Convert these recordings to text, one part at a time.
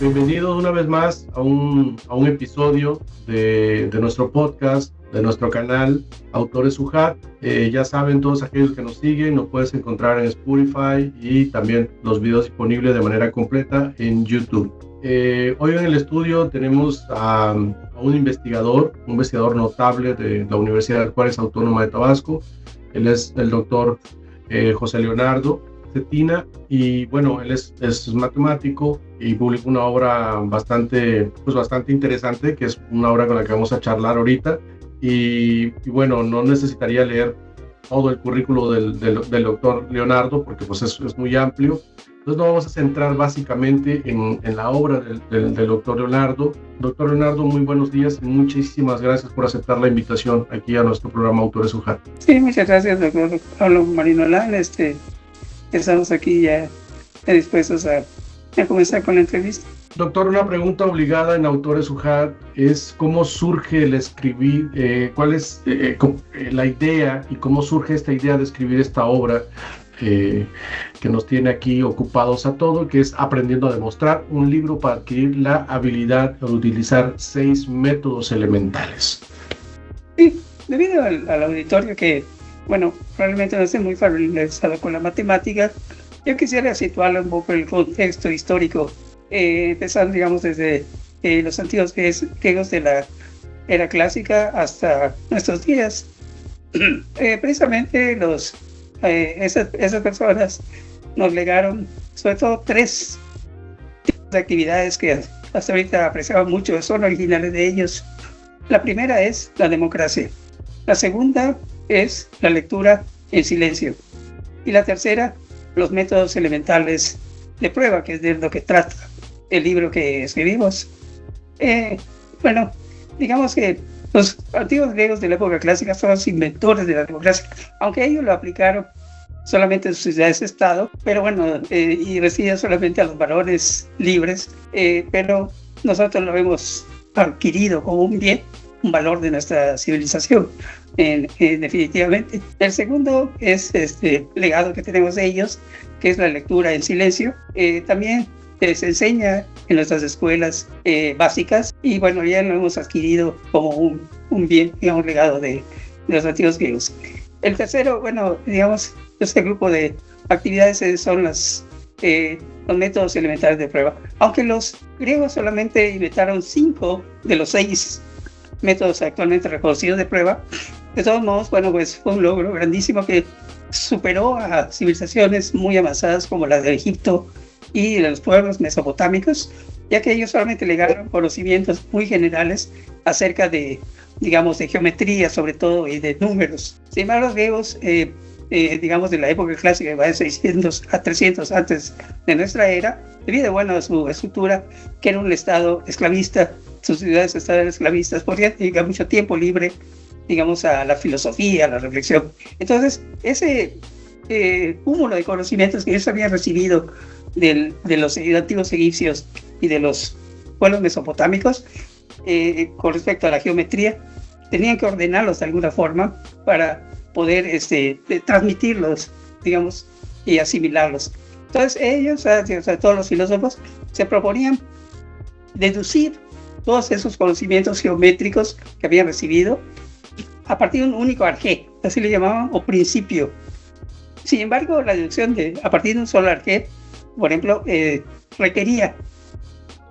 Bienvenidos una vez más a un episodio de nuestro podcast, de nuestro canal Autores UJAT. Ya saben, todos aquellos que nos siguen, nos puedes encontrar en Spotify y también los videos disponibles de manera completa en YouTube. Hoy en el estudio tenemos a un investigador notable de la Universidad Juárez Autónoma de Tabasco. Él es el doctor José Leonardo Cetina, y bueno, él es matemático y publicó una obra bastante interesante, que es una obra con la que vamos a charlar ahorita. Y bueno, no necesitaría leer todo el currículo del doctor Leonardo, porque pues es muy amplio. Entonces nos vamos a centrar básicamente en la obra del doctor Leonardo. Doctor Leonardo, muy buenos días y muchísimas gracias por aceptar la invitación aquí a nuestro programa Autores UJAT. Sí, muchas gracias, doctor Pablo Marinolán. Estamos aquí ya dispuestos a comenzar con la entrevista. Doctor, una pregunta obligada en Autores UJAT es ¿cómo surge el escribir? ¿Cuál es la idea y cómo surge esta idea de escribir esta obra que nos tiene aquí ocupados a todos, que es Aprendiendo a Demostrar, un libro para adquirir la habilidad de utilizar 6 métodos elementales? Sí, debido al auditorio que, bueno, probablemente no esté muy familiarizado con la matemática, yo quisiera situarlo un poco en el contexto histórico, empezando, digamos, desde los antiguos griegos de la era clásica hasta nuestros días. Precisamente esas personas nos legaron sobre todo 3 tipos de actividades que hasta ahorita apreciaban mucho, son originales de ellos. La primera es la democracia, la segunda es la lectura en silencio, y la tercera, los métodos elementales de prueba, que es de lo que trata el libro que escribimos. Bueno, digamos que los antiguos griegos de la época clásica son los inventores de la democracia, aunque ellos lo aplicaron solamente en sus ciudades-estado, pero bueno, y recibían solamente a los varones libres, pero nosotros lo hemos adquirido como un bien, un valor de nuestra civilización, definitivamente. El segundo es este legado que tenemos de ellos, que es la lectura en silencio. También se enseña en nuestras escuelas básicas, y bueno, ya lo hemos adquirido como un bien, digamos, legado de los antiguos griegos. El tercero, bueno, digamos, este grupo de actividades son los métodos elementales de prueba, aunque los griegos solamente inventaron 5 de los 6 métodos actualmente reconocidos de prueba. De todos modos, bueno, pues fue un logro grandísimo que superó a civilizaciones muy avanzadas como la de Egipto y de los pueblos mesopotámicos, ya que ellos solamente legaron conocimientos muy generales acerca de, digamos, de geometría sobre todo y de números. Sin embargo, los griegos, digamos, de la época clásica, que va de 600 a 300 antes de nuestra era, debido, bueno, a su estructura, que era un estado esclavista, sus ciudades estaban esclavistas, podían dedicar mucho tiempo libre, digamos, a la filosofía, a la reflexión. Entonces, ese cúmulo de conocimientos que ellos habían recibido de los antiguos egipcios y de los pueblos mesopotámicos, con respecto a la geometría, tenían que ordenarlos de alguna forma para poder transmitirlos, digamos, y asimilarlos. Entonces ellos, o sea, todos los filósofos, se proponían deducir todos esos conocimientos geométricos que habían recibido a partir de un único arjé, así le llamaban, o principio. Sin embargo, la deducción a partir de un solo arjé, por ejemplo, requería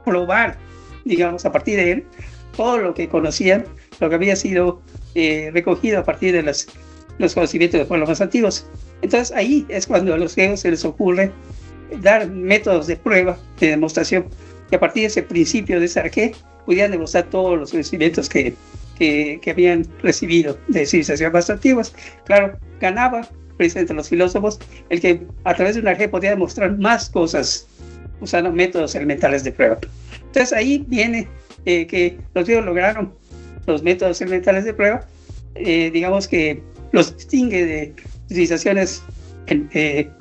probar, digamos, a partir de él, todo lo que conocían, lo que había sido recogido a partir de los conocimientos de los pueblos más antiguos. Entonces ahí es cuando a los griegos se les ocurre dar métodos de prueba, de demostración, que a partir de ese principio, de ese arjé, pudieran demostrar todos los conocimientos que habían recibido de civilizaciones más antiguas. Claro, ganaba precisamente los filósofos el que a través de un arjé podía demostrar más cosas usando métodos elementales de prueba. Entonces ahí viene que los griegos lograron los métodos elementales de prueba, digamos que los distingue de civilizaciones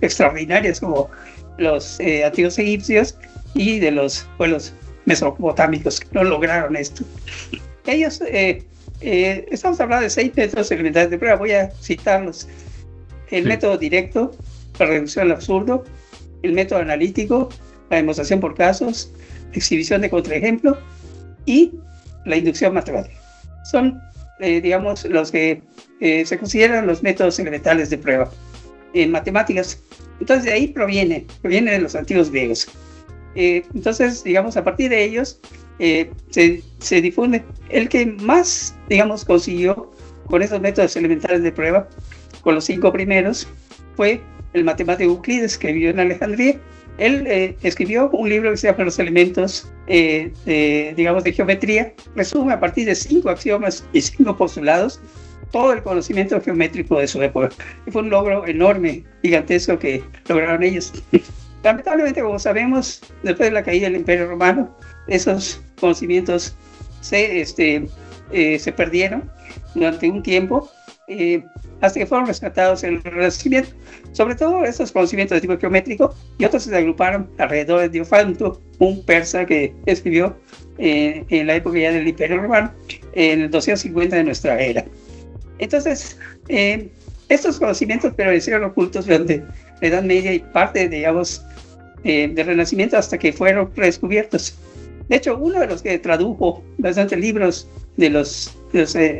extraordinarias como los antiguos egipcios y de los pueblos mesopotámicos que no lograron esto. Ellos, estamos hablando de 6 métodos elementales de prueba, voy a citarlos. El método directo, la reducción al absurdo, el método analítico, la demostración por casos, exhibición de contraejemplo y la inducción matemática. Son, digamos, los que se consideran los métodos elementales de prueba en matemáticas. Entonces de ahí proviene de los antiguos griegos. Entonces, digamos, a partir de ellos se difunde. El que más, digamos, consiguió con esos métodos elementales de prueba, con los 5 primeros, fue el matemático Euclides, que vivió en Alejandría. Él escribió un libro que se llama Los elementos, digamos, de geometría. Resume a partir de 5 axiomas y 5 postulados todo el conocimiento geométrico de su época. Y fue un logro enorme, gigantesco, que lograron ellos. Lamentablemente, como sabemos, después de la caída del Imperio Romano, esos conocimientos se perdieron durante un tiempo, hasta que fueron rescatados en el Renacimiento. Sobre todo estos conocimientos de tipo geométrico, y otros se agruparon alrededor de Diofanto, un persa que escribió en la época ya del Imperio Romano, en el 250 de nuestra era. Entonces, estos conocimientos permanecieron ocultos durante la Edad Media y parte, digamos, del Renacimiento, hasta que fueron redescubiertos. De hecho, uno de los que tradujo bastantes libros de los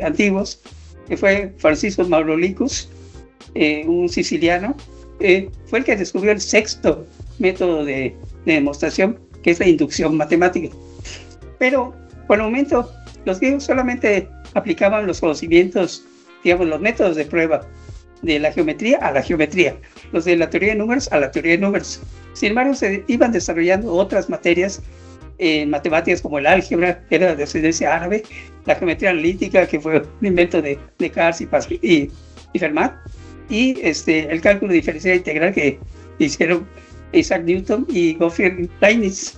antiguos, que fue Francisco Maurolicus, un siciliano, fue el que descubrió el 6º método de demostración, que es la inducción matemática. Pero, por el momento, los griegos solamente aplicaban los conocimientos, digamos, los métodos de prueba de la geometría a la geometría, los de la teoría de números a la teoría de números. Sin embargo, se iban desarrollando otras materias en matemáticas, como el álgebra, que era de ascendencia árabe, la geometría analítica, que fue un invento de Descartes y Fermat, y el cálculo diferencial integral, que hicieron Isaac Newton y Gottfried Leibniz.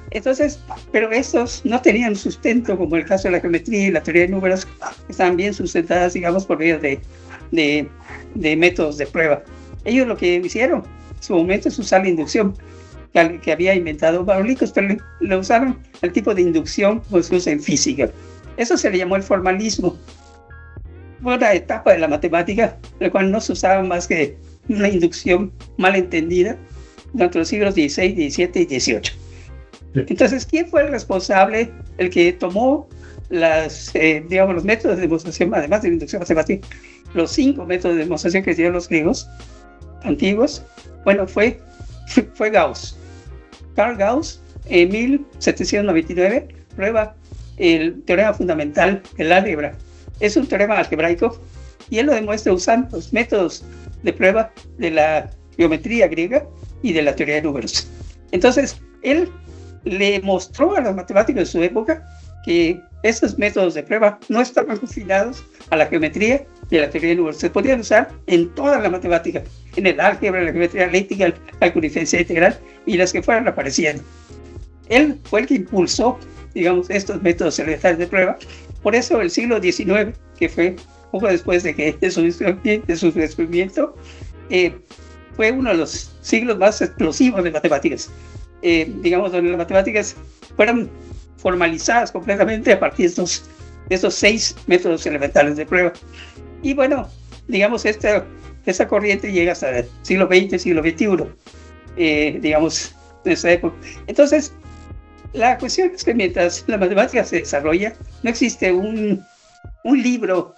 Entonces, pero estos no tenían sustento, como el caso de la geometría y la teoría de números, que estaban bien sustentadas, digamos, por medio de métodos de prueba. Ellos lo que hicieron en su momento es usar la inducción que había inventado Maurolicus, pero lo usaron el tipo de inducción que se usa en física. Eso se le llamó el formalismo. Fue una etapa de la matemática en la cual no se usaba más que una inducción mal entendida durante los siglos XVI, XVII y XVIII. Entonces, ¿quién fue el responsable, el que tomó digamos, los métodos de demostración, además de la inducción matemática, los 5 métodos de demostración que dieron los griegos antiguos? Bueno, fue Gauss. Carl Gauss, en 1799, prueba el teorema fundamental del álgebra. Es un teorema algebraico y él lo demuestra usando los métodos de prueba de la geometría griega y de la teoría de números. Entonces, él le mostró a los matemáticos de su época que esos métodos de prueba no estaban confinados a la geometría y a la teoría de números. Se podían usar en toda la matemática, en el álgebra, la geometría analítica, el cálculo diferencial integral y las que fueran apareciendo. Él fue el que impulsó, digamos, estos métodos elementales de prueba. Por eso el siglo XIX, que fue poco después de su descubrimiento, fue uno de los siglos más explosivos de matemáticas. Digamos, donde las matemáticas fueron formalizadas completamente a partir de estos 6 métodos elementales de prueba. Y bueno, digamos, esa corriente llega hasta el siglo XX, siglo XXI, digamos, en esa época. Entonces, la cuestión es que mientras la matemática se desarrolla, no existe un libro,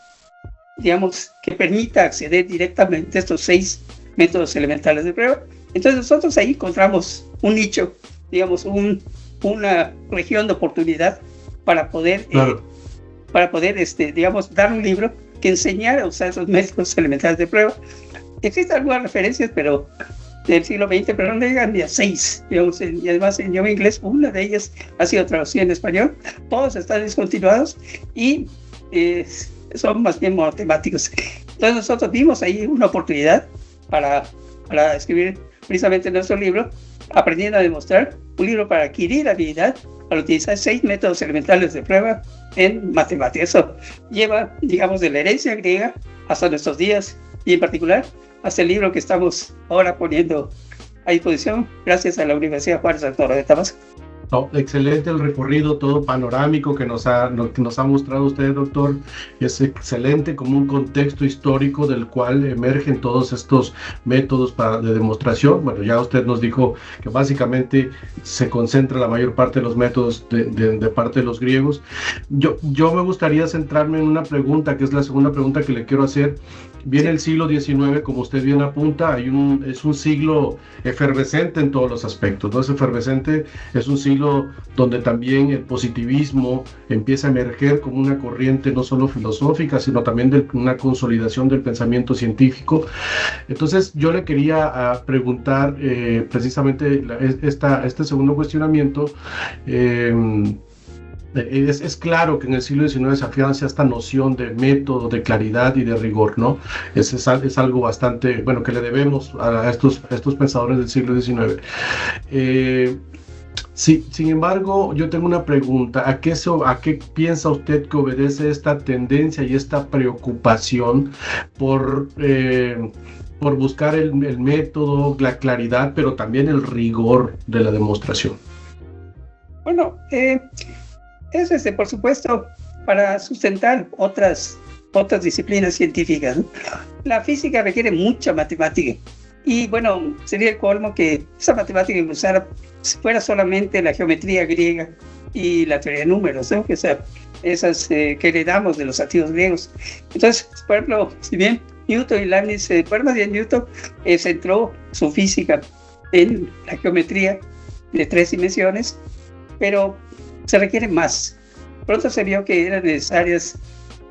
digamos, que permita acceder directamente a estos 6 métodos elementales de prueba. Entonces nosotros ahí encontramos un nicho, digamos, una región de oportunidad para poder, claro, digamos, dar un libro que enseñara a usar esos métodos elementales de prueba. Existen algunas referencias, pero del siglo XX, pero no llegan ni a 6, digamos, y además en idioma inglés, una de ellas ha sido traducida en español, todos están descontinuados y son más bien monotemáticos. Entonces nosotros vimos ahí una oportunidad para escribir precisamente nuestro libro, aprendiendo a demostrar, un libro para adquirir habilidad al utilizar 6 métodos elementales de prueba en matemáticas. Eso lleva, digamos, de la herencia griega hasta nuestros días y en particular hasta el libro que estamos ahora poniendo a disposición gracias a la Universidad Juárez Autónoma de Tabasco. No, excelente el recorrido, todo panorámico que nos ha mostrado usted, doctor. Es excelente como un contexto histórico del cual emergen todos estos métodos de demostración. Bueno, ya usted nos dijo que básicamente se concentra la mayor parte de los métodos de parte de los griegos. Yo me gustaría centrarme en una pregunta, que es la segunda pregunta que le quiero hacer. Viene el siglo XIX, como usted bien apunta, es un siglo efervescente en todos los aspectos, ¿no? Es efervescente, es un siglo donde también el positivismo empieza a emerger como una corriente no solo filosófica, sino también de una consolidación del pensamiento científico. Entonces yo le quería preguntar precisamente este segundo cuestionamiento. Es claro que en el siglo XIX se afianza esta noción de método, de claridad y de rigor, ¿no? Es algo bastante, bueno, que le debemos a estos pensadores del siglo XIX. Sí, sin embargo, yo tengo una pregunta. ¿A qué piensa usted que obedece esta tendencia y esta preocupación por buscar el método, la claridad, pero también el rigor de la demostración? Bueno, es por supuesto, para sustentar otras disciplinas científicas, ¿no? La física requiere mucha matemática. Y bueno, sería el colmo que esa matemática que usara fuera solamente la geometría griega y la teoría de números, ¿no? Esas que heredamos de los antiguos griegos. Entonces, por ejemplo, si bien Newton y Leibniz, más bien Newton, centró su física en la geometría de 3 dimensiones, pero se requiere más. Pronto se vio que eran necesarias,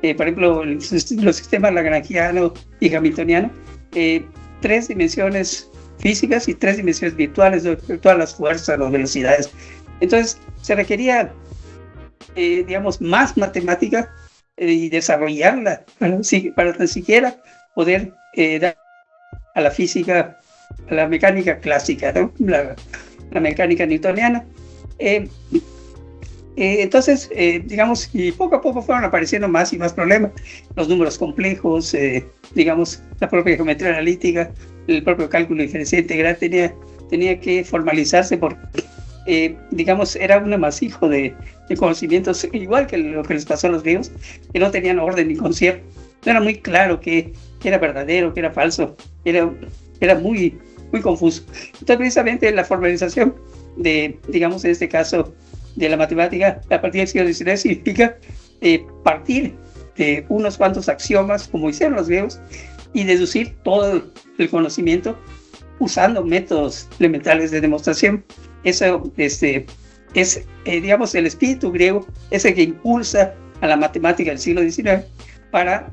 por ejemplo, los sistemas lagrangiano y hamiltoniano, 3 dimensiones físicas y 3 dimensiones virtuales, de todas las fuerzas, las velocidades. Entonces se requería, digamos, más matemática y desarrollarla para tan siquiera poder dar a la física, a la mecánica clásica, ¿no? La mecánica newtoniana. Entonces, digamos, y poco a poco fueron apareciendo más y más problemas. Los números complejos, digamos, la propia geometría analítica, el propio cálculo diferencial integral tenía que formalizarse porque, digamos, era un amasijo de conocimientos, igual que lo que les pasó a los griegos, que no tenían orden ni concierto. No era muy claro qué era verdadero, qué era falso, era muy, muy confuso. Entonces, precisamente la formalización de, digamos, en este caso, de la matemática a partir del siglo XIX significa partir de unos cuantos axiomas, como hicieron los griegos, y deducir todo el conocimiento usando métodos elementales de demostración. Eso es, digamos, el espíritu griego, es el que impulsa a la matemática del siglo XIX para,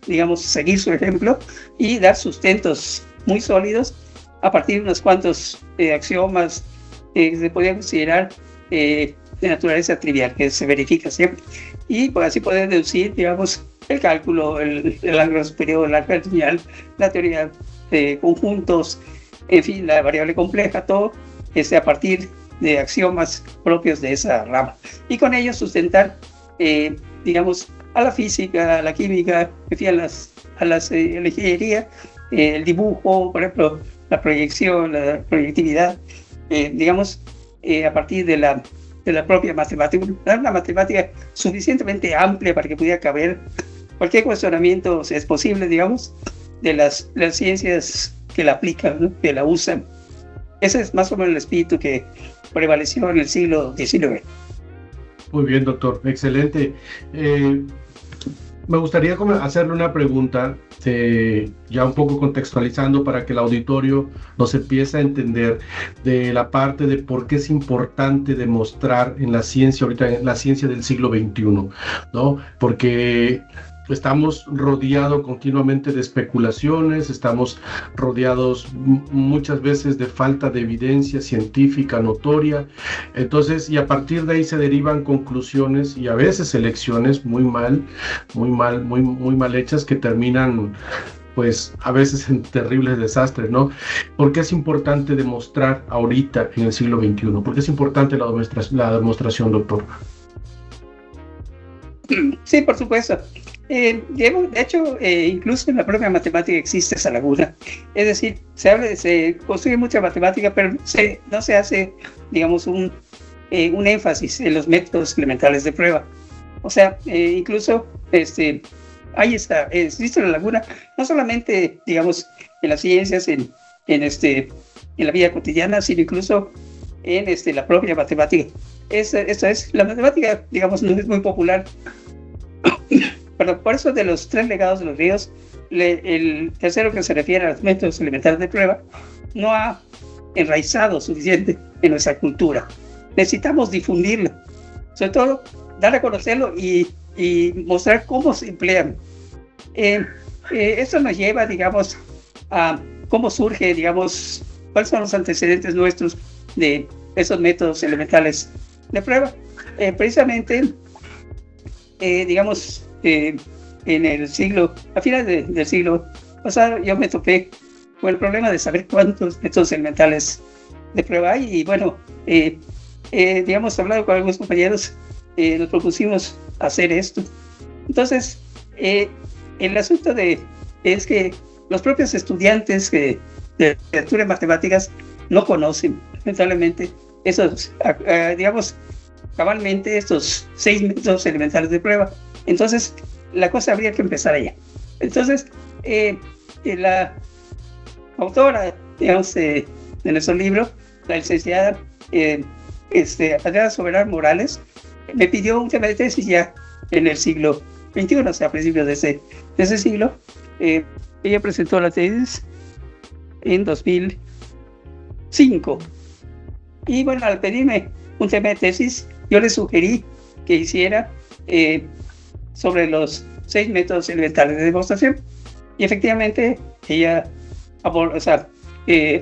digamos, seguir su ejemplo y dar sustentos muy sólidos a partir de unos cuantos axiomas que se podían considerar de naturaleza trivial, que se verifica siempre, y pues así poder deducir, digamos, el cálculo, el ángulo superior, el ángulo lineal, la teoría de conjuntos, en fin, la variable compleja, todo a partir de axiomas propios de esa rama, y con ello sustentar, digamos, a la física, a la química, en fin, a la ingeniería, el dibujo, por ejemplo, la proyección, la proyectividad, digamos, a partir de la propia matemática, una matemática suficientemente amplia para que pudiera caber cualquier cuestionamiento, si es posible, digamos, de las ciencias que la aplican, ¿no? Que la usan. Ese es más o menos el espíritu que prevaleció en el siglo XIX. Muy bien, doctor, excelente. Me gustaría hacerle una pregunta, ya un poco contextualizando para que el auditorio nos empiece a entender de la parte de por qué es importante demostrar en la ciencia, ahorita en la ciencia del siglo XXI, ¿no? Porque estamos rodeados continuamente de especulaciones, estamos rodeados muchas veces de falta de evidencia científica notoria. Entonces, y a partir de ahí se derivan conclusiones y a veces elecciones muy mal hechas que terminan, pues, a veces en terribles desastres, ¿no? ¿Por qué es importante demostrar ahorita en el siglo XXI? ¿Por qué es importante la demostración, doctor? Sí, por supuesto. De hecho, incluso en la propia matemática existe esa laguna. Es decir, se construye mucha matemática, pero no se hace, digamos, un un énfasis en los métodos elementales de prueba. O sea, incluso ahí está, existe la laguna, no solamente, digamos, en las ciencias, en la vida cotidiana, sino incluso en la propia matemática. La matemática, digamos, no es muy popular. Pero por eso de los 3 legados de los ríos, el tercero, que se refiere a los métodos elementales de prueba, no ha enraizado suficiente en nuestra cultura. Necesitamos difundirlo, sobre todo dar a conocerlo y mostrar cómo se emplean. Esto nos lleva, digamos, a cómo surge, digamos, cuáles son los antecedentes nuestros de esos métodos elementales de prueba. Precisamente, digamos, en el siglo, a finales del siglo pasado, yo me topé con el problema de saber cuántos métodos elementales de prueba hay. Y bueno, digamos, hablando con algunos compañeros, nos propusimos hacer esto. Entonces, el asunto es que los propios estudiantes de literatura y matemáticas no conocen, lamentablemente, esos, digamos, cabalmente estos 6 métodos elementales de prueba. Entonces, la cosa habría que empezar allá. Entonces, la autora, digamos, de nuestro libro, la licenciada Adriana Soberano Morales, me pidió un tema de tesis ya en el siglo XXI, o sea, a principios de ese siglo. Ella presentó la tesis en 2005. Y bueno, al pedirme un tema de tesis, yo le sugerí que hiciera sobre los 6 métodos elementales de demostración. Y efectivamente, ella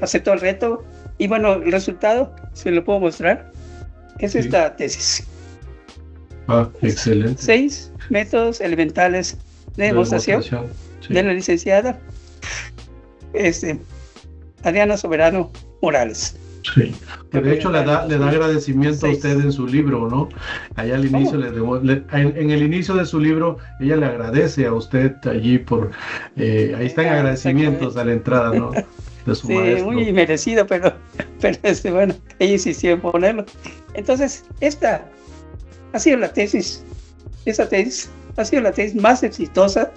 aceptó el reto. Y bueno, el resultado, se lo puedo mostrar, es esta tesis. Excelente. 6 métodos elementales de demostración. Sí. De la licenciada Adriana Soberano Morales. Sí, que de hecho le da agradecimiento a usted en su libro, ¿no? Allá al inicio, en el inicio de su libro, ella le agradece a usted allí por, ahí están agradecimientos a la entrada, ¿no? De su maestro. Muy merecido, pero bueno, ella insistió en ponerlo. Entonces, esta ha sido la tesis, ha sido la tesis más exitosa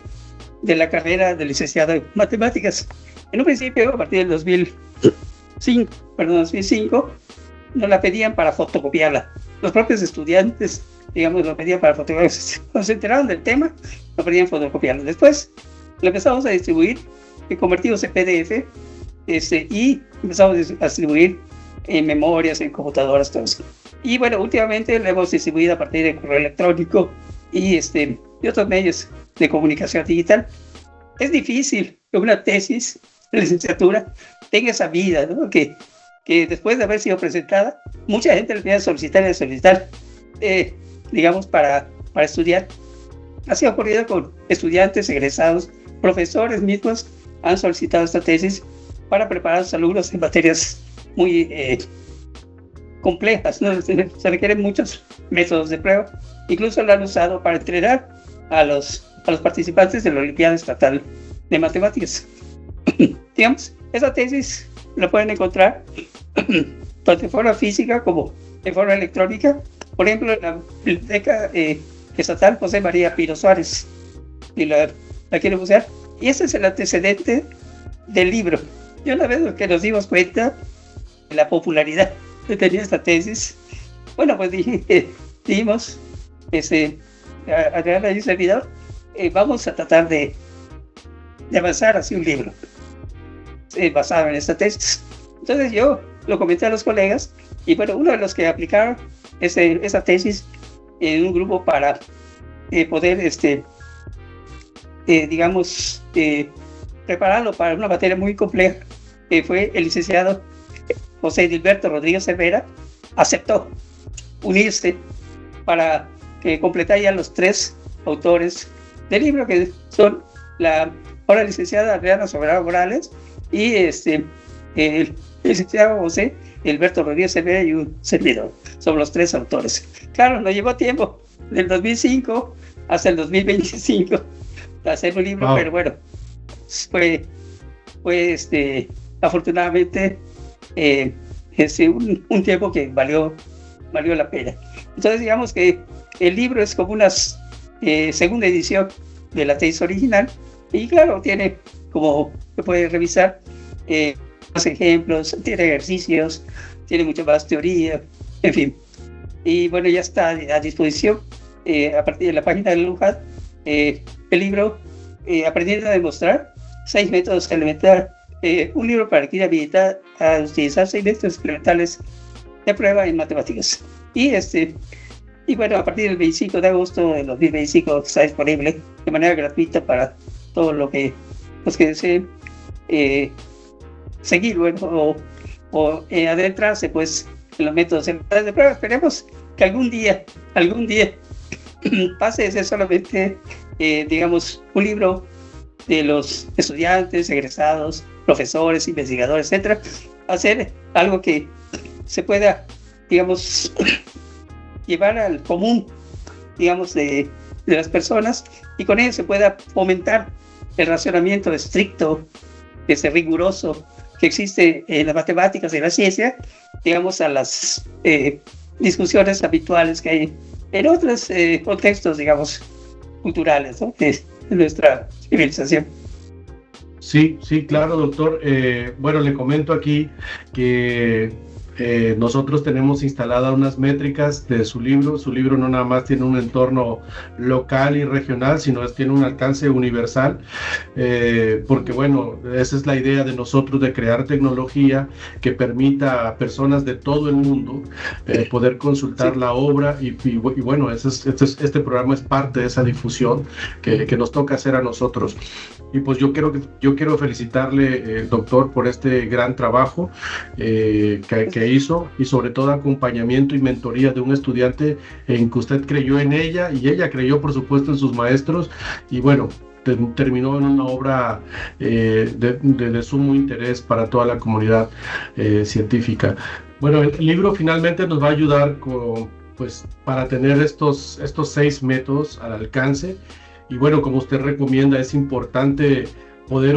de la carrera de licenciado en matemáticas. En un principio, a partir del 2005, nos la pedían para fotocopiarla. Los propios estudiantes, digamos, lo pedían para fotocopiarla. Cuando se enteraron del tema, lo pedían fotocopiarla. Después, la empezamos a distribuir, convertidos en PDF, y empezamos a distribuir en memorias, en computadoras, todo eso. Y bueno, últimamente la hemos distribuido a partir de correo electrónico y otros medios de comunicación digital. Es difícil que una tesis de licenciatura tenga esa vida, ¿no? Que después de haber sido presentada, mucha gente le empieza a solicitar, digamos, para estudiar. Así ha ocurrido con estudiantes, egresados, profesores mismos han solicitado esta tesis para preparar a sus alumnos en materias muy complejas, ¿no? Se requieren muchos métodos de prueba. Incluso lo han usado para entrenar a los participantes de la Olimpiada Estatal de Matemáticas. Digamos, esa tesis la pueden encontrar tanto en forma física como en forma electrónica. Por ejemplo, en la Biblioteca Estatal José María Pino Suárez, y la quiero usar. Y ese es el antecedente del libro. Y una vez que nos dimos cuenta de la popularidad que tenía esta tesis, bueno, pues dijimos, Adriana y un servidor, vamos a tratar de avanzar hacia un libro basado en esta tesis. Entonces yo lo comenté a los colegas, y bueno, uno de los que aplicaron esa tesis en un grupo para poder, digamos, prepararlo para una materia muy compleja, fue el licenciado José Edilberto Rodríguez Cervera. Aceptó unirse para completar ya los 3 autores del libro, que son la ahora licenciada Adriana Soberano Morales y el licenciado José Edilberto Rodríguez Cervera y un servidor. Son los 3 autores. Claro, nos llevó tiempo, del 2005 hasta el 2025, hacer un libro. Wow. Pero bueno, fue afortunadamente un tiempo que valió valió la pena. Entonces digamos que el libro es como una segunda edición de la tesis original, y claro, tiene, como se puede revisar, más ejemplos, tiene ejercicios, tiene mucha más teoría, en fin. Y bueno, ya está a disposición a partir de la página del LUJAT, el libro Aprendiendo a demostrar 6 métodos elementales, un libro para quien habilita a utilizar 6 métodos elementales de prueba en matemáticas. Y bueno, a partir del 25 de agosto de 2025 está disponible de manera gratuita para todos los que deseen seguir, bueno, o adentrarse pues en los métodos elementales de prueba. Esperemos que algún día pase de ser solamente, digamos, un libro de los estudiantes, egresados, profesores, investigadores, etcétera, a ser algo que se pueda, digamos, llevar al común, digamos, de las personas, y con ello se pueda fomentar el razonamiento estricto, riguroso, que existe en las matemáticas y en la ciencia, digamos, a las discusiones habituales que hay en otros contextos, digamos, culturales, ¿no?, de nuestra civilización. Sí, claro, doctor. Bueno, le comento aquí que nosotros tenemos instaladas unas métricas de su libro. Su libro no nada más tiene un entorno local y regional, sino tiene un alcance universal, porque bueno, esa es la idea de nosotros, de crear tecnología que permita a personas de todo el mundo poder consultar la obra, y bueno, este programa es parte de esa difusión que nos toca hacer a nosotros. Y pues yo quiero felicitarle, doctor, por este gran trabajo que hizo, y sobre todo acompañamiento y mentoría de un estudiante en que usted creyó en ella, y ella creyó, por supuesto, en sus maestros, y bueno, terminó en una obra de sumo interés para toda la comunidad científica. Bueno, el libro finalmente nos va a ayudar para tener estos 6 métodos al alcance. Y bueno, como usted recomienda, es importante poder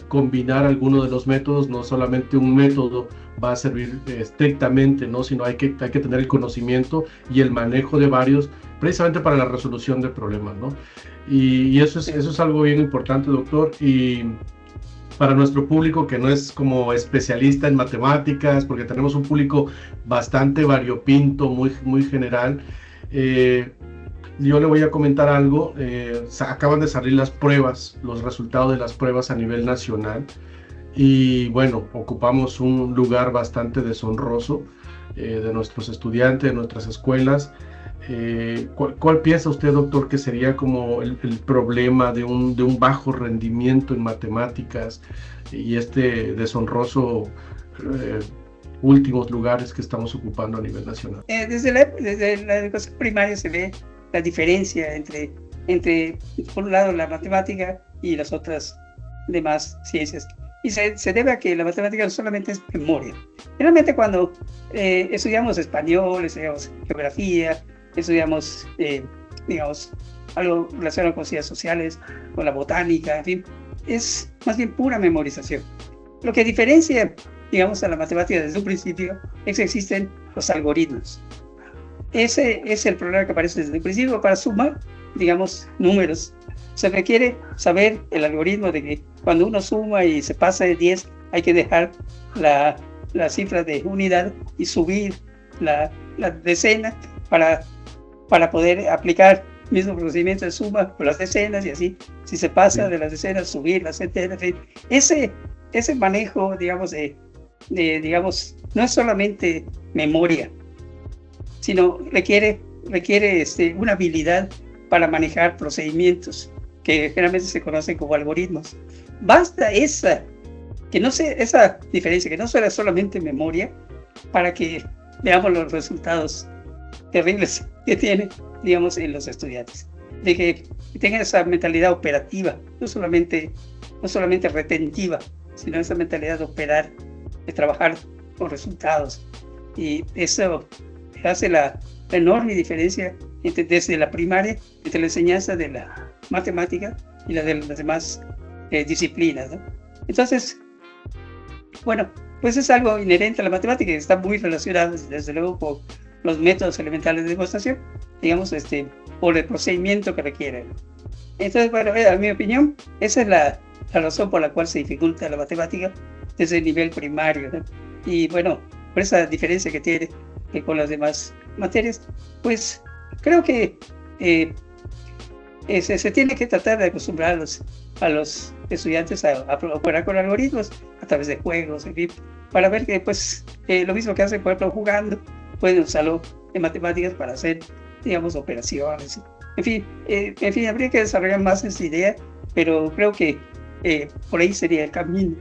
combinar algunos de los métodos. No solamente un método va a servir estrictamente, ¿no?, sino hay que tener el conocimiento y el manejo de varios, precisamente para la resolución de problemas, ¿no? Y eso es algo bien importante, doctor. Y para nuestro público que no es como especialista en matemáticas, porque tenemos un público bastante variopinto, muy general, yo le voy a comentar algo. Acaban de salir los resultados de las pruebas a nivel nacional, y bueno, ocupamos un lugar bastante deshonroso de nuestros estudiantes, de nuestras escuelas. ¿Cuál piensa usted, doctor, que sería como el problema de un bajo rendimiento en matemáticas y este deshonroso últimos lugares que estamos ocupando a nivel nacional? Desde la educación primaria se ve la diferencia entre por un lado la matemática y las otras demás ciencias, y se debe a que la matemática no solamente es memoria. Generalmente cuando estudiamos español, estudiamos geografía, estudiamos digamos algo relacionado con ciencias sociales, con la botánica, en fin, es más bien pura memorización. Lo que diferencia, digamos, a la matemática desde un principio es que existen los algoritmos. Ese es el problema que aparece desde el principio. Para sumar, digamos, números, se requiere saber el algoritmo de que cuando uno suma y se pasa de 10, hay que dejar la cifra de unidad y subir la decena para poder aplicar el mismo procedimiento de suma con las decenas, y así, si se pasa de las decenas, subir las centenas. Ese manejo, digamos, digamos, no es solamente memoria, sino requiere una habilidad para manejar procedimientos que generalmente se conocen como algoritmos. Basta esa diferencia, que no sea solamente memoria, para que veamos los resultados terribles que tiene, digamos, en los estudiantes, de que tengan esa mentalidad operativa, no solamente retentiva, sino esa mentalidad de operar, de trabajar con resultados. Y eso hace la enorme diferencia desde la primaria, entre la enseñanza de la matemática y la de las demás disciplinas, ¿no? Entonces, bueno, pues es algo inherente a la matemática, y está muy relacionado desde luego los métodos elementales de demostración, digamos, por el procedimiento que requieren. Entonces, bueno, a mi opinión, esa es la razón por la cual se dificulta la matemática desde el nivel primario, ¿no? Y bueno, por esa diferencia que tiene con las demás materias, pues creo que se tiene que tratar de acostumbrar a los estudiantes a operar con algoritmos a través de juegos, en fin, para ver que pues lo mismo que hacen, por ejemplo, jugando, pueden usarlo en matemáticas para hacer, digamos, operaciones. En fin, habría que desarrollar más esa idea, pero creo que por ahí sería el camino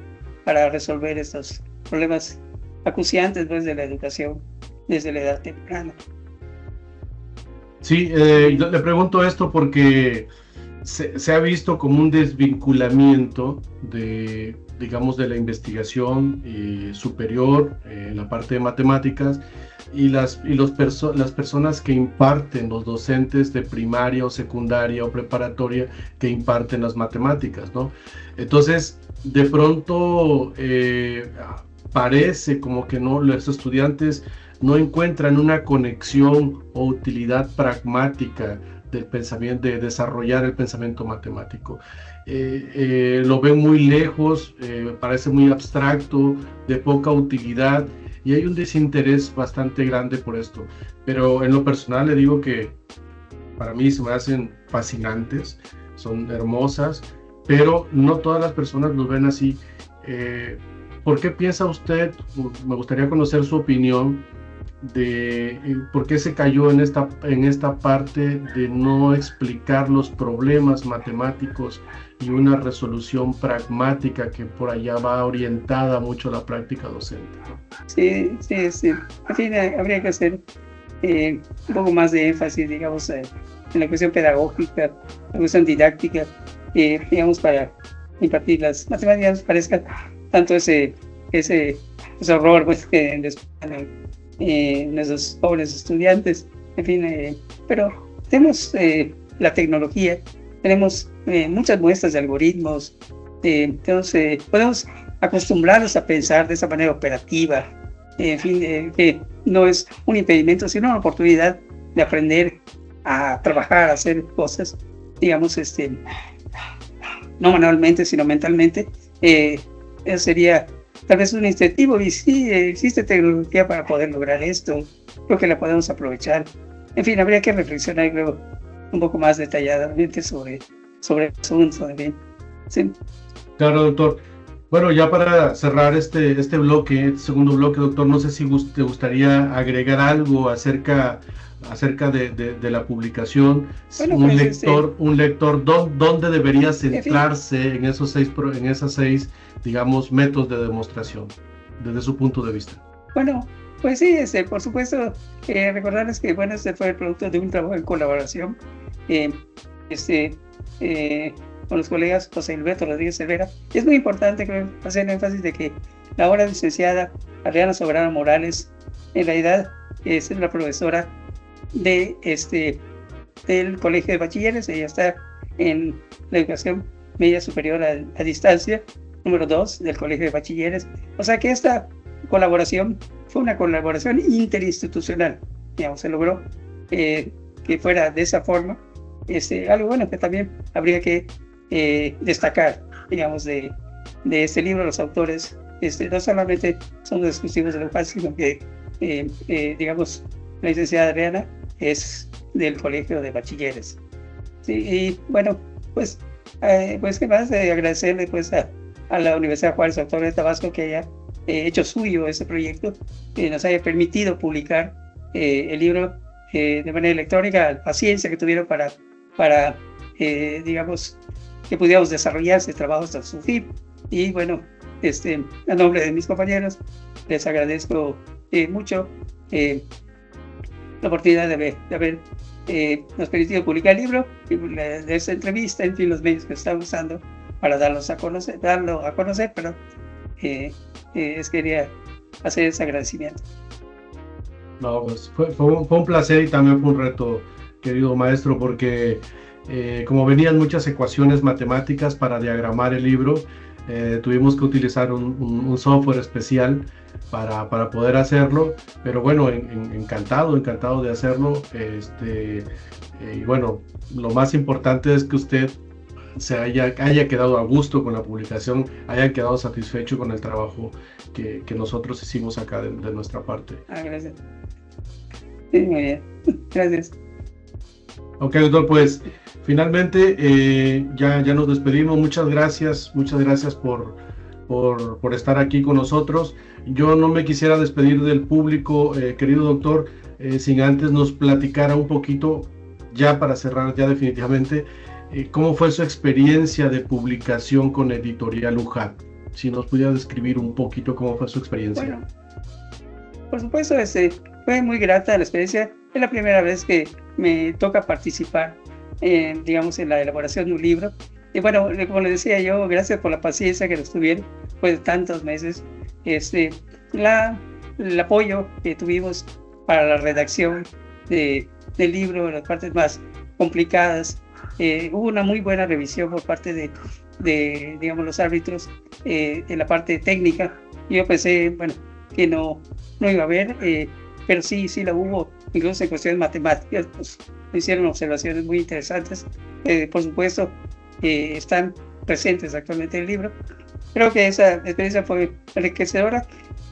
para resolver estos problemas acuciantes pues, de la educación desde la edad temprana. Sí, le pregunto esto porque se ha visto como un desvinculamiento de, digamos, de la investigación superior en la parte de matemáticas y las personas que imparten, los docentes de primaria o secundaria o preparatoria que imparten las matemáticas, ¿no? Entonces, de pronto parece como que no, los estudiantes no encuentran una conexión o utilidad pragmática del pensamiento, de desarrollar el pensamiento matemático. Lo ven muy lejos, parece muy abstracto, de poca utilidad, y hay un desinterés bastante grande por esto. Pero en lo personal le digo que para mí se me hacen fascinantes, son hermosas, pero no todas las personas los ven así. ¿Por qué piensa usted? Me gustaría conocer su opinión de por qué se cayó en esta parte de no explicar los problemas matemáticos y una resolución pragmática que por allá va orientada mucho a la práctica docente, ¿no? Sí. En fin, habría que hacer un poco más de énfasis, digamos, en la cuestión pedagógica, la cuestión didáctica, digamos, para impartir las matemáticas, parezca tanto ese horror pues, que nuestros jóvenes estudiantes, en fin, pero tenemos la tecnología, tenemos muchas muestras de algoritmos, entonces podemos acostumbrarnos a pensar de esa manera operativa, en fin, que no es un impedimento, sino una oportunidad de aprender a trabajar, a hacer cosas, digamos, no manualmente, sino mentalmente. Eso sería tal vez un incentivo, y sí, existe tecnología para poder lograr esto, creo que la podemos aprovechar. En fin, habría que reflexionar luego un poco más detalladamente sobre el asunto. Sí. Claro, doctor. Bueno, ya para cerrar este bloque, este segundo bloque, doctor, no sé si te gustaría agregar algo acerca de la publicación. Bueno, un lector, ¿dónde debería centrarse en esas seis, digamos, métodos de demostración, desde su punto de vista? Bueno, pues sí, por supuesto, recordarles que, bueno, este fue el producto de un trabajo en colaboración con los colegas José Alberto Rodríguez Cervera. Es muy importante, creo, hacer énfasis de que la ahora licenciada Adriana Soberano Morales, en realidad, es la profesora del Colegio de Bachilleres. Ella está en la educación media superior a distancia, número 2 del Colegio de Bachilleres. O sea que esta colaboración fue una colaboración interinstitucional, digamos, se logró que fuera de esa forma. Algo bueno que también habría que destacar, digamos, de este libro. Los autores no solamente son los exclusivos de la UJAT, sino que, digamos, la licenciada Adriana es del Colegio de Bachilleres. Sí, y bueno, pues qué más de agradecerle pues a la Universidad Juárez Autónoma de Tabasco que haya hecho suyo ese proyecto, que nos haya permitido publicar el libro de manera electrónica, la paciencia que tuvieron para digamos, que pudiéramos desarrollar ese trabajo hasta su fin. Y bueno, a nombre de mis compañeros, les agradezco mucho la oportunidad de haber nos permitido publicar el libro, de esta entrevista, en fin, los medios que estamos usando para darlo a conocer, pero quería hacer ese agradecimiento. No, pues fue un placer y también fue un reto, querido maestro, porque como venían muchas ecuaciones matemáticas para diagramar el libro, tuvimos que utilizar un software especial para poder hacerlo, pero bueno, encantado de hacerlo. Y bueno, lo más importante es que usted haya quedado a gusto con la publicación, haya quedado satisfecho con el trabajo que nosotros hicimos acá de nuestra parte. Gracias. Sí, muy bien. Gracias. Ok, doctor, pues finalmente ya nos despedimos. Muchas gracias por estar aquí con nosotros. Yo no me quisiera despedir del público, querido doctor, sin antes nos platicara un poquito, ya para cerrar ya definitivamente, cómo fue su experiencia de publicación con Editorial UJAT. Si nos pudiera describir un poquito cómo fue su experiencia. Bueno, por supuesto, fue muy grata la experiencia. Es la primera vez que me toca participar, digamos, en la elaboración de un libro. Y bueno, como les decía yo, gracias por la paciencia que nos tuvieron, pues tantos meses. El apoyo que tuvimos para la redacción del libro, las partes más complicadas. Hubo una muy buena revisión por parte de digamos, los árbitros en la parte técnica. Yo pensé, bueno, que no iba a haber, pero sí la hubo, incluso en cuestiones matemáticas, pues hicieron observaciones muy interesantes. Por supuesto, están presentes actualmente en el libro. Creo que esa experiencia fue enriquecedora.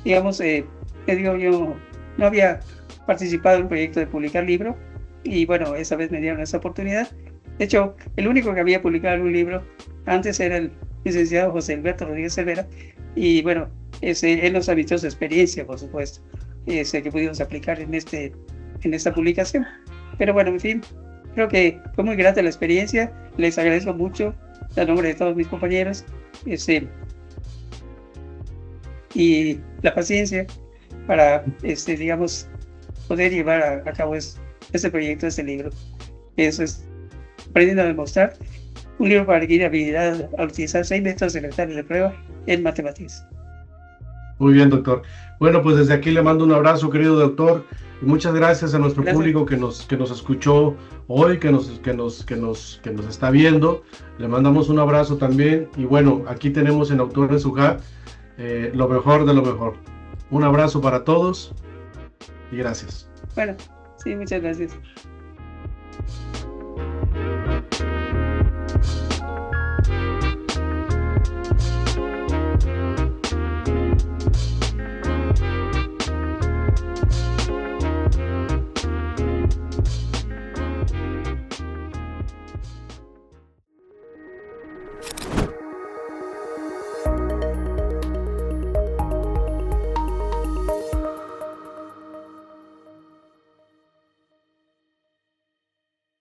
Digamos, yo no había participado en el proyecto de publicar libro y bueno, esa vez me dieron esa oportunidad. De hecho, el único que había publicado un libro antes era el licenciado José Alberto Rodríguez Cervera y bueno, él nos admitió su experiencia, por supuesto, que pudimos aplicar en esta publicación. Pero bueno, en fin, creo que fue muy grata la experiencia. Les agradezco mucho a nombre de todos mis compañeros y la paciencia para, digamos, poder llevar a cabo este proyecto, este libro. Eso es aprendiendo a demostrar, un libro para adquirir habilidad al utilizar 6 métodos elementales de prueba en matemáticas. Muy bien, doctor. Bueno, pues desde aquí le mando un abrazo, querido doctor, y muchas gracias a nuestro público que nos escuchó hoy, que nos está viendo. Le mandamos un abrazo también, y bueno, aquí tenemos en Autores UJAT lo mejor de lo mejor. Un abrazo para todos y gracias. Bueno, sí, muchas gracias.